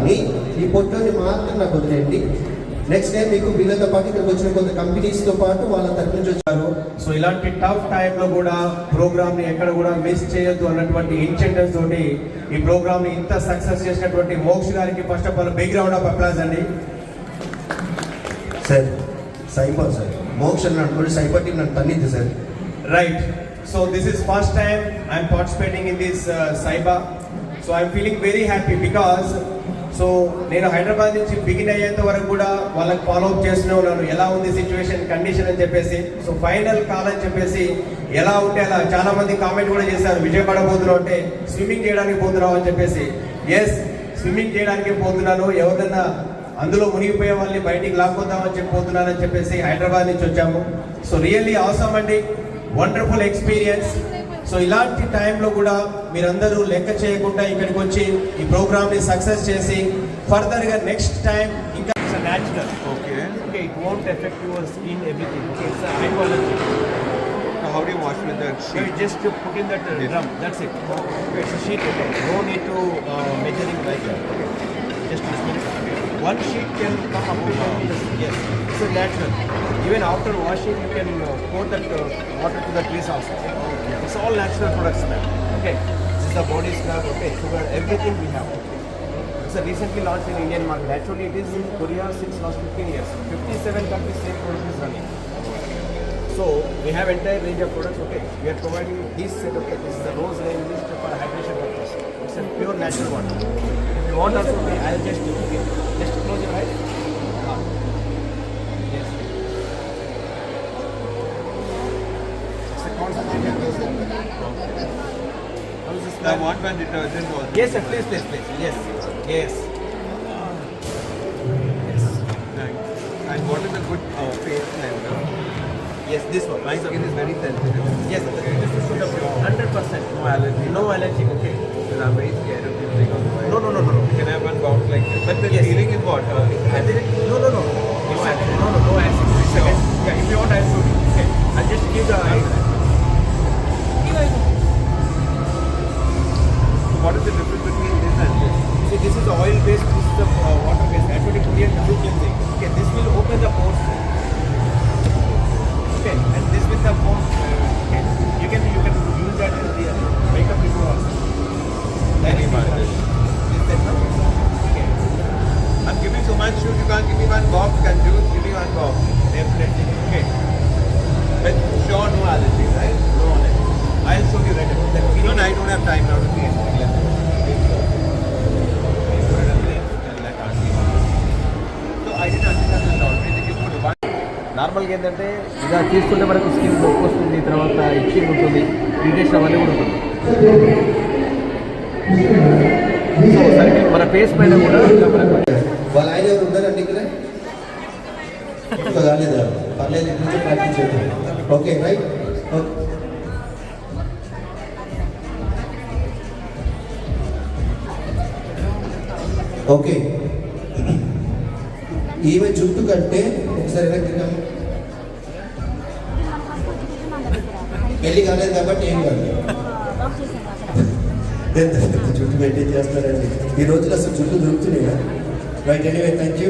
కానీ ఈ పొట్టోని మాత్రం నాకు వదిలేండి. నెక్స్ట్ టైం మీకు వీళ్ళతో పాటు ఇక్కడికి వచ్చిన కొంత కంపెనీస్తో పాటు వాళ్ళ తరఫు నుంచి వచ్చారు. సో ఇలాంటి టఫ్ టైంలో కూడా ప్రోగ్రామ్ని ఎక్కడ కూడా మిస్ చేయొద్దు అన్నటువంటి ఇంటెన్షన్ తోటి ఈ ప్రోగ్రామ్ని ఇంత సక్సెస్ చేసినటువంటి మోక్ష గారికి first of all big round of applause అండి. సార్ సైపా సార్ మోక్ష అనుకోండి, సైపా టీం నన్ను తన్నిద్ది sir. Right. So this is first time I'm participating in this సైబా. So I'm feeling very happy because so నేను హైదరాబాద్ నుంచి బిగిన్ అయ్యేంత వరకు కూడా వాళ్ళకి ఫాలోఅప్ చేస్తూనే ఉన్నాను, ఎలా ఉంది సిచ్యువేషన్ కండిషన్ అని చెప్పేసి. సో ఫైనల్ కాల్ అని చెప్పేసి ఎలా ఉంటే అలా చాలా మంది కామెంట్ కూడా చేశారు, విజయవాడ పోతున్నావు అంటే స్విమ్మింగ్ చేయడానికి పోతున్నావు అని చెప్పేసి. ఎస్, స్విమ్మింగ్ చేయడానికి పోతున్నాను, ఎవరిదన్నా అందులో మునిగిపోయే వాళ్ళని బయటికి లాక్కొద్దామని చెప్పి పోతున్నానని చెప్పేసి హైదరాబాద్ నుంచి వచ్చాము. సో రియల్లీ అవసరం అండి, వండర్ఫుల్ ఎక్స్పీరియన్స్. సో ఇలాంటి టైంలో కూడా మీరందరూ లెక్క చేయకుండా ఇక్కడికి వచ్చి ఈ ప్రోగ్రామ్ని సక్సెస్ చేసి ఫర్దర్గా నెక్స్ట్ టైం ఇంకా natural. Okay, it won't effect your skin everything. Okay, it's hypoallergenic. How do you wash with that sheet? You just put in that drum, that's it. Okay, it's a sheet, okay. No need to measuring like that. Okay, just this minute. One sheet can come up with yes, it's a natural. Even after washing you can pour that water to the trees also. Okay. It's all natural products now. Okay, this is the body scrub, okay, sugar, everything we have. It's a recently launched in Indian market. Actually it is in Korea since last 15 years. 57 countries same product is running. So we have entire range of products. Okay, we are providing this set. Okay, this is the rose lime list for hydration purpose. It's a pure natural water. If you want also, okay, I'll just okay, just close your eyes. Yes. It's a concentrated. How is this? I want one detergent also. Yes, sir. Please. Yes. Yes. Thanks. And what is a good face cleanser? Yes, this one. My skin is very sensitive. Yes, okay. This is suitable. 100%. No allergy. No allergy. Okay. Because I'm very scared of using on the fire. No. Can I have one box like this? But the Yes. feeling is what? No. No acid. 3 seconds. Yeah, if you want, I'll show you. Okay. I'll just give the eye. So what is the difference between this and this? See, this is the oil based. This is the water based. Actually, Korean double cleansing. Okay, this will open the pores. Okay, and this with the foam. Okay, you can use that as the makeup before also. Very much. Is that no? Okay. I'm giving so much shoot, you can't give me one box. Can you give me one box? Definitely. Okay. But sure, no allergy, right? No allergy. I'll show you right away. No, I don't have time now to see it. So I didn't understand the laundry. They give me one. నార్మల్గా ఏంటంటే ఇలా తీసుకుంటే మనకు skin నొప్పి వస్తుంది, తర్వాత itching ఉంటుంది, irritation అవన్నీ కూడా ఉంటుంది. సో సరే మన ఫేస్ పైన కూడా వాళ్ళ ఆయన ఎవరు ఉన్నారండి ఇక్కడ? కాలేదా? పర్లేదు, ఇక్కడి నుంచి ప్రాక్టీస్ చేద్దాం. Okay, right. ఓకే, ఈమె జుట్టు కంటే ఒకసారి పెళ్లి కాలేదు కాబట్టి ఏం కాదు. ఎంత జుట్టు మెయింటైన్ చేస్తారండి ఈ రోజులు, అసలు జుట్టు దొరుకుతున్నాయా? Right, anyway, thank you.